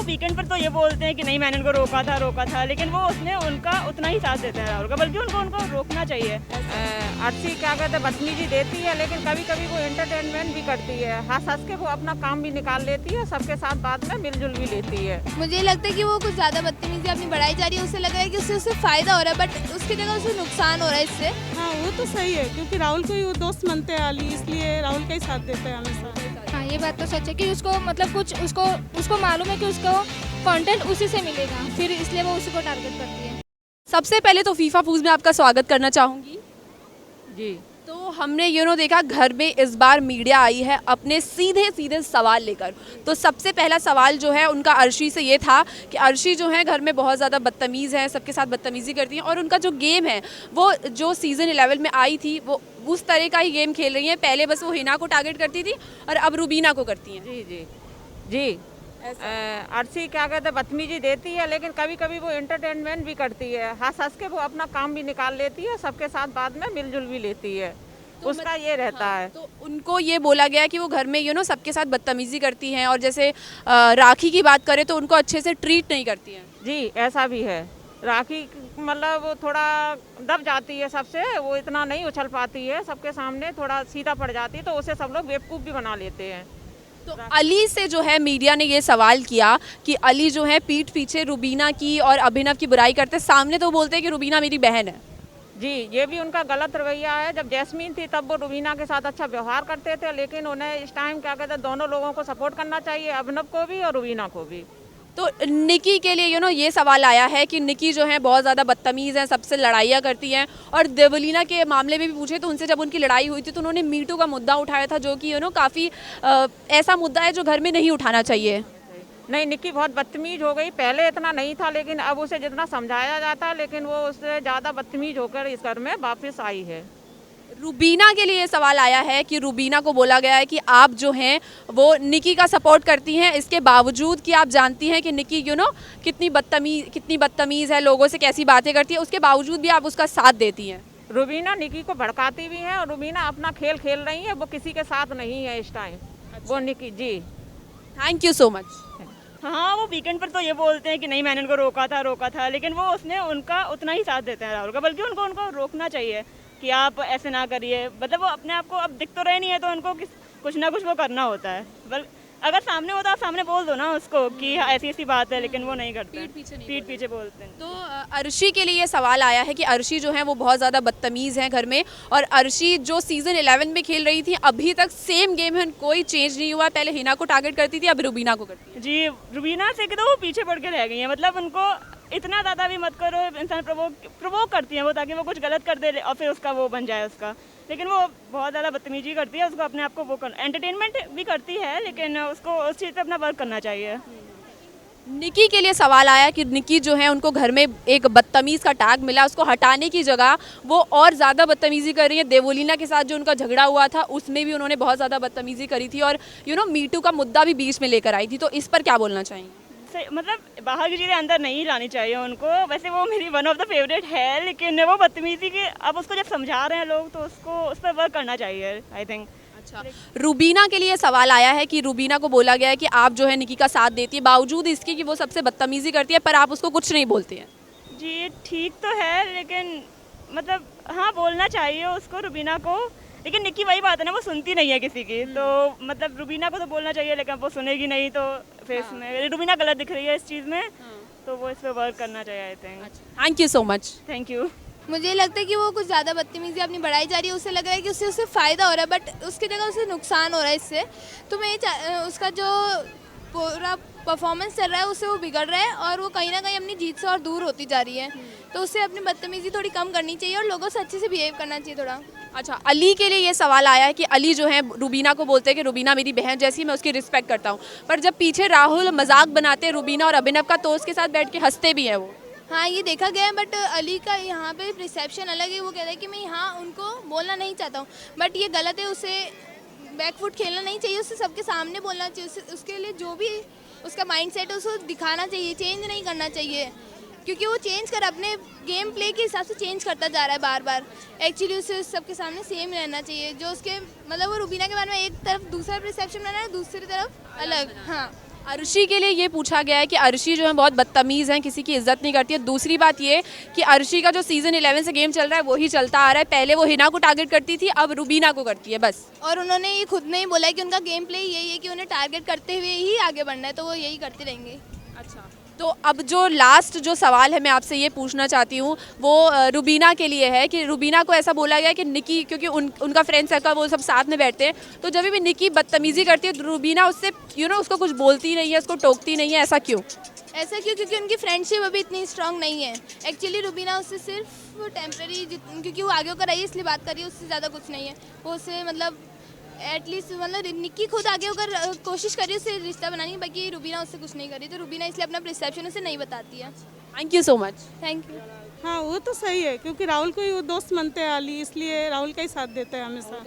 वो वीकेंड पर तो ये बोलते हैं कि नहीं मैंने उनको रोका था, लेकिन वो उसने उनका उतना ही साथ देते हैं राहुल का, बल्कि उनको रोकना चाहिए। अर्शी क्या कहते हैं बदतमीजी देती है, लेकिन कभी कभी वो एंटरटेनमेंट भी करती है, हंस हंस के वो अपना काम भी निकाल लेती है, सबके साथ बाद में मिलजुल भी लेती है। मुझे लगता है कि वो कुछ ज़्यादा बदतमीजी अपनी बढ़ाई जा रही है, उसे लग रहा है कि उससे फ़ायदा हो रहा है, बट उसकी जगह उसे नुकसान हो रहा है इससे। हाँ वो तो सही है, क्योंकि राहुल को ही वो दोस्त मानते हैं अली, इसलिए राहुल का ही साथ देते हैं हमेशा। हाँ ये बात तो सच है कि उसको मतलब कुछ उसको मालूम है कि उसको कंटेंट उसी से मिलेगा, फिर इसलिए वो उसी को टारगेट करती है। सबसे पहले तो फीफा फूज में आपका स्वागत करना चाहूँगी जी। तो हमने देखा घर में इस बार मीडिया आई है अपने सीधे सीधे सवाल लेकर। तो सबसे पहला सवाल जो है उनका अर्शी से ये था कि अर्शी जो है घर में बहुत ज़्यादा बदतमीज़ है, सबके साथ बदतमीज़ी करती हैं और उनका जो गेम है वो जो सीज़न 11 में आई थी वो उस तरह का ही गेम खेल रही हैं। पहले बस वो हिना को टारगेट करती थी और अब रुबीना को करती हैं। जी जी जी। अर्शी क्या कहते हैं बदतमीजी देती है, लेकिन कभी कभी वो एंटरटेनमेंट भी करती है, हंस हंस के वो अपना काम भी निकाल लेती है, सबके साथ बाद में मिलजुल भी लेती है। तो उसका ये रहता है। तो उनको ये बोला गया कि वो घर में सबके साथ बदतमीजी करती हैं और जैसे राखी की बात करें तो उनको अच्छे से ट्रीट नहीं करती हैं। जी ऐसा भी है। राखी मतलब वो थोड़ा दब जाती है सबसे, वो इतना नहीं उछल पाती है, सबके सामने थोड़ा सीधा पड़ जाती है, तो उसे सब लोग बेवकूफ़ भी बना लेते हैं। तो अली से जो है मीडिया ने ये सवाल किया कि अली जो है पीठ पीछे रुबीना की और अभिनव की बुराई करते, सामने तो बोलते हैं कि रुबीना मेरी बहन है। जी ये भी उनका गलत रवैया है। जब जैस्मीन थी तब वो रुबीना के साथ अच्छा व्यवहार करते थे, लेकिन उन्हें इस टाइम क्या कहते हैं दोनों लोगों को सपोर्ट करना चाहिए, अभिनव को भी और रुबीना को भी। तो निकी के लिए ये सवाल आया है कि निकी जो है बहुत ज़्यादा बदतमीज़ है, सबसे लड़ाइयाँ करती हैं और देवलीना के मामले में भी पूछे तो उनसे जब उनकी लड़ाई हुई थी तो उन्होंने मीटू का मुद्दा उठाया था, जो कि काफ़ी ऐसा मुद्दा है जो घर में नहीं उठाना चाहिए। नहीं, निक्की बहुत बदतमीज हो गई, पहले इतना नहीं था, लेकिन अब उसे जितना समझाया जाता है, लेकिन वो उससे ज़्यादा बदतमीज होकर इस घर में वापस आई है। रुबीना के लिए सवाल आया है कि रुबीना को बोला गया है कि आप जो हैं वो निकी का सपोर्ट करती हैं, इसके बावजूद कि आप जानती हैं कि निकी कितनी बदतमीज़ है, लोगों से कैसी बातें करती है, उसके बावजूद भी आप उसका साथ देती हैं। रुबीना निकी को भड़काती भी है और रुबीना अपना खेल खेल रही है, वो किसी के साथ नहीं है इस टाइम। वो Nikki ji. Thank you so much. हाँ वो वीकेंड पर तो ये बोलते हैं कि नहीं मैंने उनको रोका था, लेकिन वो उसने उनका उतना ही साथ देते हैं राहुल का, बल्कि उनको रोकना चाहिए कि आप ऐसे ना करिए। मतलब वो अपने आप को अब दिख तो रहे नहीं है, तो उनको कुछ ना कुछ वो करना होता है। अगर सामने होता आप सामने बोल दो ना उसको कि ऐसी ऐसी बात है, लेकिन वो नहीं करते, पीठ पीछे बोलते हैं। तो अर्शी के लिए ये सवाल आया है कि अर्शी जो है वो बहुत ज़्यादा बदतमीज़ है घर में, और अर्शी जो सीज़न 11 में खेल रही थी अभी तक सेम गेम है, कोई चेंज नहीं हुआ। पहले हिना को टारगेट करती थी, अब रुबीना को करती है। जी रुबीना से तो वो पीछे पड़ के रह गई है। मतलब उनको इतना ज़्यादा भी मत करो, इंसान प्रोवोक करती है वो, ताकि वो कुछ गलत कर दे और फिर उसका वो बन जाए उसका। लेकिन वो बहुत ज़्यादा बदतमीजी करती है, उसको अपने आप को वो एंटरटेनमेंट भी करती है, लेकिन उसको उस चीज़ पे अपना वर्क करना चाहिए। निकी के लिए सवाल आया कि निकी जो है उनको घर में एक बदतमीज़ का टैग मिला, उसको हटाने की जगह वो और ज़्यादा बदतमीज़ी कर रही है। देवोलीना के साथ जो उनका झगड़ा हुआ था उसमें भी उन्होंने बहुत ज़्यादा बदतमीज़ी करी थी और मीटू का मुद्दा भी बीच में लेकर आई थी। तो इस पर क्या बोलना चाहेंगे? मतलब बाहर की चीज़ें अंदर नहीं लानी चाहिए उनको। वैसे वो मेरी वन ऑफ द फेवरेट है, लेकिन वो बदतमीजी के अब उसको जब समझा रहे हैं लोग तो उसको उस पर वर्क करना चाहिए, आई थिंक। अच्छा, रुबीना के लिए सवाल आया है कि रुबीना को बोला गया है कि आप जो है निकी का साथ देती है, बावजूद इसके कि वो सबसे बदतमीजी करती है, पर आप उसको कुछ नहीं बोलती हैं। जी ठीक तो है, लेकिन मतलब हाँ बोलना चाहिए उसको, रुबीना को। लेकिन निक्की वही बात है ना, वो सुनती नहीं है किसी की। तो मतलब रुबीना को तो बोलना चाहिए, लेकिन वो सुनेगी नहीं, तो फिर इसमें रुबीना गलत दिख रही है इस चीज़ में। तो वो इस पर वर्क करना चाहिए, I think. Thank you so much. Thank you. मुझे लगता है कि वो कुछ ज़्यादा बदतमीजी अपनी बढ़ाई जा रही है, उसे लग रहा है कि उससे फ़ायदा हो रहा है, बट उसकी जगह उसे नुकसान हो रहा है इससे। तो मैं उसका जो पूरा परफॉर्मेंस चल रहा है उससे वो बिगड़ रहा है और वो कहीं ना कहीं अपनी जीत से और दूर होती जा रही है। तो उससे अपनी बदतमीजी थोड़ी कम करनी चाहिए और लोगों से अच्छे से बिहेव करना चाहिए थोड़ा। अच्छा, अली के लिए ये सवाल आया है कि अली जो है रुबीना को बोलते हैं कि रुबीना मेरी बहन जैसी, मैं उसकी रिस्पेक्ट करता हूँ, पर जब पीछे राहुल मजाक बनाते हैं रुबीना और अभिनव का तो उसके साथ बैठ के हंसते भी हैं वो। हाँ ये देखा गया है, बट अली का यहाँ पे रिसेप्शन अलग है। वो कहता है कि मैं यहाँ उनको बोलना नहीं चाहता हूँ, बट ये गलत है। उसे बैकफुट खेलना नहीं चाहिए, उसे सबके सामने बोलना चाहिए। उसके लिए जो भी उसका माइंडसेट है उसको दिखाना चाहिए, चेंज नहीं करना चाहिए, क्योंकि वो चेंज कर अपने गेम प्ले के हिसाब से चेंज करता जा रहा है बार बार। एक्चुअली उसे सबके सामने सेम रहना चाहिए। जो उसके मतलब वो रुबीना के बारे में एक तरफ दूसरा रिसेप्शन बना है, दूसरी तरफ अलग। हाँ अर्शी के लिए ये पूछा गया है कि अर्शी जो है बहुत बदतमीज़ है, किसी की इज्जत नहीं करती है। दूसरी बात ये कि अर्शी का जो सीज़न 11 से गेम चल रहा है वही चलता आ रहा है। पहले वो हिना को टारगेट करती थी, अब रुबीना को करती है बस। और उन्होंने ये खुद ने ही बोला है कि उनका गेम प्ले यही है कि उन्हें टारगेट करते हुए ही आगे बढ़ना है, तो वो यही करते रहेंगे। अच्छा, तो अब जो लास्ट जो सवाल है मैं आपसे ये पूछना चाहती हूँ वो रुबीना के लिए है कि रुबीना को ऐसा बोला गया कि निकी, क्योंकि उनका फ्रेंड सर्कल वो सब साथ में बैठते हैं, तो जब भी निकी बदतमीज़ी करती है तो रुबीना उससे उसको कुछ बोलती नहीं है, उसको टोकती नहीं है, ऐसा क्यों? ऐसा क्यों? क्योंकि उनकी फ्रेंडशिप अभी इतनी स्ट्रांग नहीं है। एक्चुअली रुबीना उससे सिर्फ टेम्प्रेरी, क्योंकि वो आगे होकर आई है इसलिए बात कर रही है, उससे ज़्यादा कुछ नहीं है। वो उससे मतलब एटलीस्ट मतलब निक्की खुद आगे होकर कोशिश कर रही है उससे रिश्ता बनाने की, बाकी रुबीना उससे कुछ नहीं कर रही, तो रुबीना इसलिए अपना परसेप्शन उसे नहीं बताती है। Thank you so much. Thank you. हाँ वो तो सही है, क्योंकि राहुल को ही वो दोस्त मानते हैं अली, इसलिए राहुल का ही साथ देते हैं हमेशा।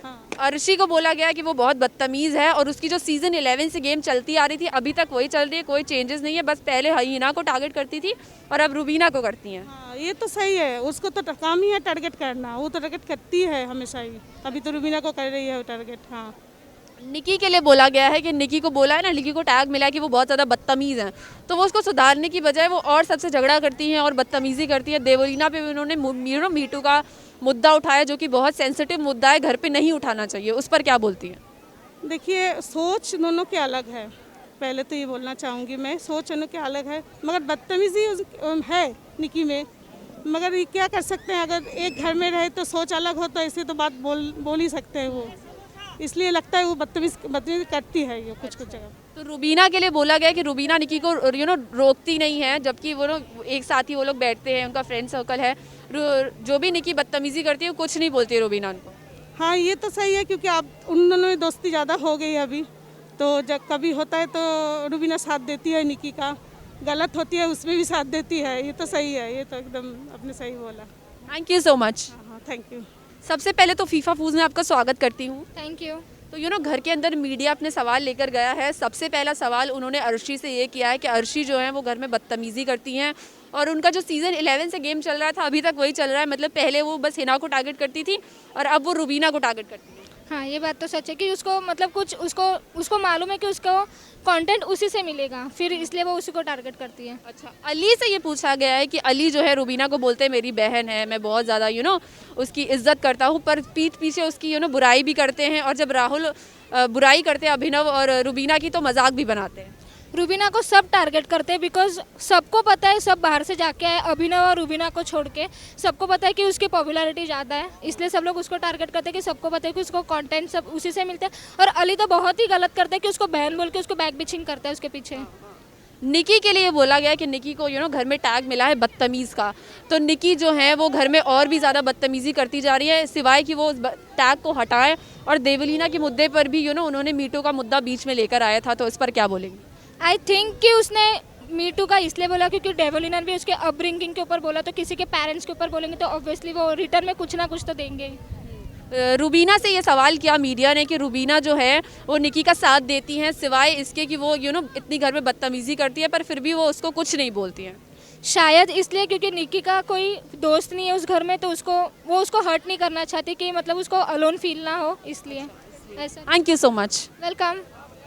हाँ। अर्शी को बोला गया कि वो बहुत बदतमीज़ है और उसकी जो सीज़न 11 से गेम चलती आ रही थी अभी तक वही चल रही है, कोई चेंजेस नहीं है, बस पहले हिना को टारगेट करती थी और अब रुबीना को करती हैं। हाँ ये तो सही है, उसको तो काम ही है टारगेट करना, वो तो टारगेट करती है हमेशा ही, अभी तो रुबीना को कर रही है वो टारगेट। हाँ निकी के लिए बोला गया है कि निकी को बोला है ना, निकी को टैग मिला है कि वो बहुत ज़्यादा बदतमीज़ हैं, तो वो उसको सुधारने की बजाय वो और सबसे झगड़ा करती हैं और बदतमीज़ी करती है। देवलीना पे भी उन्होंने मीटू का मुद्दा उठाया जो कि बहुत सेंसिटिव मुद्दा है, घर पे नहीं उठाना चाहिए, उस पर क्या बोलती हैं? देखिए सोच दोनों की अलग है, पहले तो ये बोलना चाहूँगी मैं, सोच दोनों की अलग है, मगर बदतमीज़ी है निकी में, मगर ये क्या कर सकते हैं, अगर एक घर में रहे तो सोच अलग हो तो ऐसे तो बात बोल ही सकते हैं वो, इसलिए लगता है वो बदतमीज़ी करती है ये कुछ जगह। तो रुबीना के लिए बोला गया कि रुबीना निकी को रोकती नहीं है, जबकि वो एक साथ ही वो लोग बैठते हैं, उनका फ्रेंड सर्कल है, जो भी निकी बदतमीज़ी करती है वो कुछ नहीं बोलती है रुबीना उनको। हाँ ये तो सही है, क्योंकि आप उन दोनों में दोस्ती ज़्यादा हो गई है अभी, तो जब कभी होता है तो रुबीना साथ देती है निकी का, गलत होती है उसमें भी साथ देती है, ये तो सही है, ये तो एकदम आपने सही बोला। Thank you so much. हाँ थैंक यू। सबसे पहले तो फीफा फूज में आपका स्वागत करती हूँ। Thank you. तो घर के अंदर मीडिया अपने सवाल लेकर गया है। सबसे पहला सवाल उन्होंने अर्शी से ये किया है कि अर्शी जो है वो घर में बदतमीज़ी करती हैं और उनका जो सीज़न 11 से गेम चल रहा था अभी तक वही चल रहा है, मतलब पहले वो बस हिना को टारगेट करती थी और अब वो रुबीना को टारगेट करती है। हाँ ये बात तो सच है कि उसको मतलब कुछ उसको मालूम है कि उसको कंटेंट उसी से मिलेगा, फिर इसलिए वो उसी को टारगेट करती है। अच्छा, अली से ये पूछा गया है कि अली जो है रुबीना को बोलते हैं मेरी बहन है, मैं बहुत ज़्यादा उसकी इज्जत करता हूँ, पर पीठ पीछे उसकी बुराई भी करते हैं, और जब राहुल बुराई करते हैं अभिनव और रुबीना की तो मजाक भी बनाते हैं। रुबीना को सब टारगेट करते हैं बिकॉज सबको पता है, सब बाहर से जाके आए, अभिनव और रुबीना को छोड़ के सबको पता है कि उसकी पॉपुलैरिटी ज़्यादा है, इसलिए सब लोग उसको टारगेट करते हैं कि सबको पता है कि उसको कंटेंट सब उसी से मिलता है। और अली तो बहुत ही गलत करता है कि उसको बहन बोल के उसको बैक बिचिंग करता है उसके पीछे। निकी के लिए बोला गया कि निकी को घर में टैग मिला है बदतमीज़ का, तो निकी जो है वो घर में और भी ज़्यादा बदतमीज़ी करती जा रही है, सिवाय कि वो उस टैग को हटाएं। और देवलीना के मुद्दे पर भी उन्होंने मीटू का मुद्दा बीच में लेकर आया था, तो इस पर क्या बोलेंगे? आई थिंक कि उसने मीटू का इसलिए बोला क्योंकि डेवलिना भी उसके अपब्रिंगिंग के ऊपर बोला, तो किसी के पेरेंट्स के ऊपर बोलेंगे तो ऑब्वियसली वो रिटर्न में कुछ ना कुछ तो देंगे। रुबीना से ये सवाल किया मीडिया ने कि रुबीना जो है वो निकी का साथ देती हैं, सिवाय इसके कि वो इतनी घर में बदतमीज़ी करती है, पर फिर भी वो उसको कुछ नहीं बोलती हैं। शायद इसलिए क्योंकि निकी का कोई दोस्त नहीं है उस घर में, तो वो उसको हर्ट नहीं करना चाहती कि मतलब उसको अलोन फील ना हो, इसलिए ऐसा। Thank you so much. Welcome.